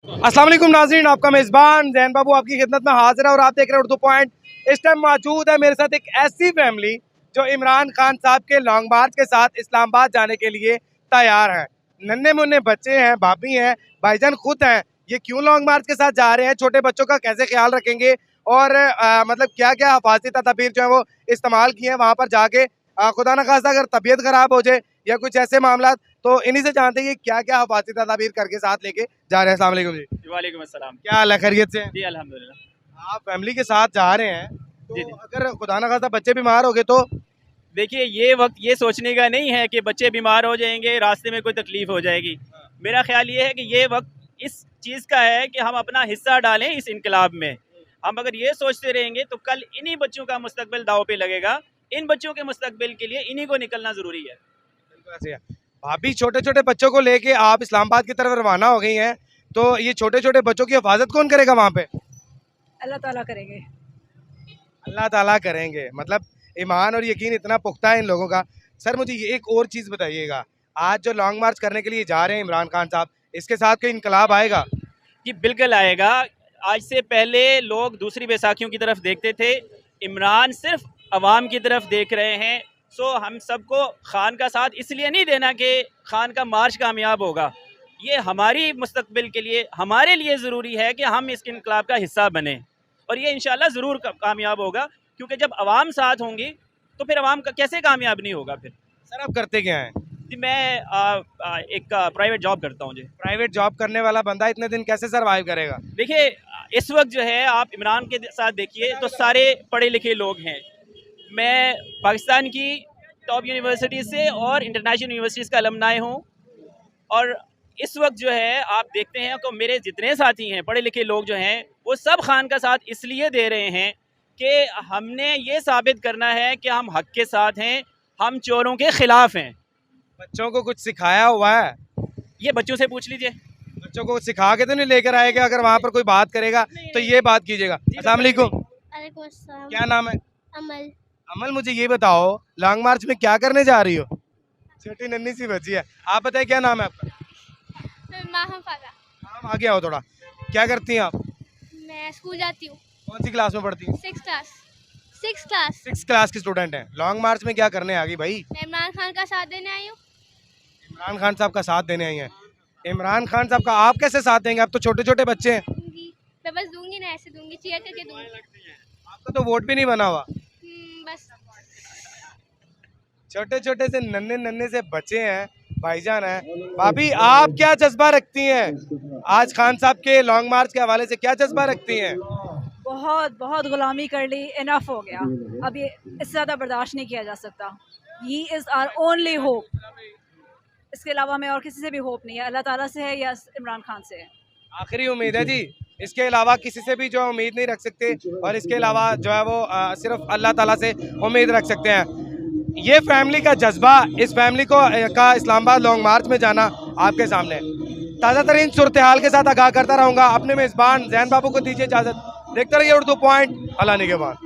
अस्सलाम वालेकुम नाज़रीन, आपका मेज़बान ज़ैन बाबू आपकी खिदमत में हाजिर है और आप देख रहे हैं उर्दू पॉइंट। इस टाइम मौजूद है मेरे साथ एक ऐसी फैमिली जो इमरान खान साहब के लॉन्ग मार्च के साथ इस्लामाबाद जाने के लिए तैयार हैं। नन्हे मुन्ने बच्चे हैं, भाभी हैं, भाईजान खुद हैं। ये क्यों लॉन्ग मार्च के साथ जा रहे हैं, छोटे बच्चों का कैसे ख्याल रखेंगे और मतलब क्या क्या हिफाजती तदाबीर जो है वो इस्तेमाल किए हैं वहाँ पर जाके, खुदा न खास्ता अगर तबीयत ख़राब हो जाए या कुछ ऐसे मामला, तो इन्हीं से जानते हैं कि क्या क्या हिफाजती तदाबीर करके साथ लेके जा रहे हैं। अस्सलाम वालेकुम जी। वालेकुम अस्सलाम। क्या हाल है, खैरियत से हैं? जी अल्हम्दुलिल्लाह। आप फैमिली के साथ जा रहे हैं तो जी, जी। अगर खुदा न खास्ता बच्चे बीमार हो गए तो? देखिए, ये वक्त ये सोचने का नहीं है कि बच्चे बीमार हो जाएंगे, रास्ते में कोई तकलीफ हो जाएगी। मेरा ख्याल ये है कि ये वक्त इस चीज़ का है कि हम अपना हिस्सा डालें इस इनकलाब में। हम अगर ये सोचते रहेंगे तो कल इन्हीं बच्चों का मुस्तकबिल दाव पे लगेगा। इन बच्चों के मुस्तकबिल के लिए इन्हीं को निकलना ज़रूरी है। बिल्कुल ऐसे है। भाभी, छोटे छोटे बच्चों को लेके आप इस्लामाबाद की तरफ रवाना हो गई हैं, तो ये छोटे छोटे बच्चों की हिफाजत कौन करेगा वहाँ पे? अल्लाह ताला करेंगे। अल्लाह ताला करेंगे। मतलब ईमान और यकीन इतना पुख्ता है इन लोगों का। सर मुझे ये एक और चीज़ बताइएगा, आज जो लॉन्ग मार्च करने के लिए जा रहे हैं इमरान खान साहब, इसके साथ कोई इनकलाब आएगा? कि बिल्कुल आएगा। आज से पहले लोग दूसरी बैसाखियों की तरफ देखते थे, इमरान सिर्फ अवाम की तरफ देख रहे हैं। सो हम सबको खान का साथ इसलिए नहीं देना कि खान का मार्च कामयाब होगा। ये हमारी मुस्तकबिल के लिए, हमारे लिए ज़रूरी है कि हम इस इनकलाब का हिस्सा बने और ये इंशाल्लाह ज़रूर कामयाब होगा, क्योंकि जब अवाम साथ होंगी तो फिर अवाम का कैसे कामयाब नहीं होगा फिर। सर आप करते क्या हैं? जी मैं एक प्राइवेट जॉब करता हूँ जी। प्राइवेट जॉब करने वाला बंदा इतने दिन कैसे सर्वाइव करेगा? देखिए, इस वक्त जो है आप इमरान के साथ देखिए तो सारे पढ़े लिखे लोग हैं। मैं पाकिस्तान की टॉप यूनिवर्सिटी से और इंटरनेशनल यूनिवर्सिटीज़ का अलमनाई हूँ और इस वक्त जो है आप देखते हैं तो मेरे जितने साथी हैं पढ़े लिखे लोग जो हैं वो सब खान का साथ इसलिए दे रहे हैं कि हमने ये साबित करना है कि हम हक के साथ हैं, हम चोरों के ख़िलाफ़ हैं। बच्चों को कुछ सिखाया हुआ है? ये बच्चों से पूछ लीजिए। बच्चों को सिखा के तो नहीं लेकर आएगा, अगर वहाँ पर कोई बात करेगा तो ये बात कीजिएगा। अस्सलाम वालेकुम। वालेकुम अस्सलाम। क्या नाम है? अमल। अमल, मुझे ये बताओ लॉन्ग मार्च में क्या करने जा रही हो? छोटी नन्ही सी बच्ची है। आप बताइए क्या नाम है आपका? माहम फादा। नाम आगे आओ थोड़ा। क्या करती हैं आप? मैं स्कूल जाती हूँ। कौन सी क्लास में पढ़ती हैं? 6th class. 6th class. 6th class की स्टूडेंट है। लॉन्ग मार्च में क्या करने आ गई भाई? मैं इमरान खान का साथ देने आई हूँ। इमरान खान साहब का साथ देने आई हैं। इमरान खान साहब का आप कैसे साथ देंगे? आप तो छोटे छोटे बच्चे हैं। दूंगी, मैं बस दूंगी ना, ऐसे दूंगी, चीयर करके दूंगी। आपका तो वोट भी नहीं बना हुआ। बस। छोटे छोटे से नन्हे नन्हे से बच्चे हैं, भाईजान हैं। भाभी, आप क्या जज्बा रखती हैं आज खान साहब के लॉन्ग मार्च के हवाले से, क्या जज्बा रखती हैं? बहुत बहुत गुलामी कर ली, इनफ हो गया। अब ये इससे ज़्यादा बर्दाश्त नहीं किया जा सकता। He is our only hope. इसके अलावा हमें और किसी से भी होप नहीं है। अल्लाह ताला से है या इमरान खान से है। आखिरी उम्मीद है जी, इसके अलावा किसी से भी जो है उम्मीद नहीं रख सकते और इसके अलावा जो है वो सिर्फ अल्लाह ताला से उम्मीद रख सकते हैं। ये फैमिली का जज्बा, इस फैमिली को का इस्लामाबाद लॉन्ग मार्च में जाना आपके सामने है। ताज़ा तरीन सूरत हाल के साथ आगाह करता रहूँगा। अपने मेज़बान ज़ैन बाबू को दीजिए इजाज़त। देखते रहिए उर्दू पॉइंट। अल्लाह निगहबान।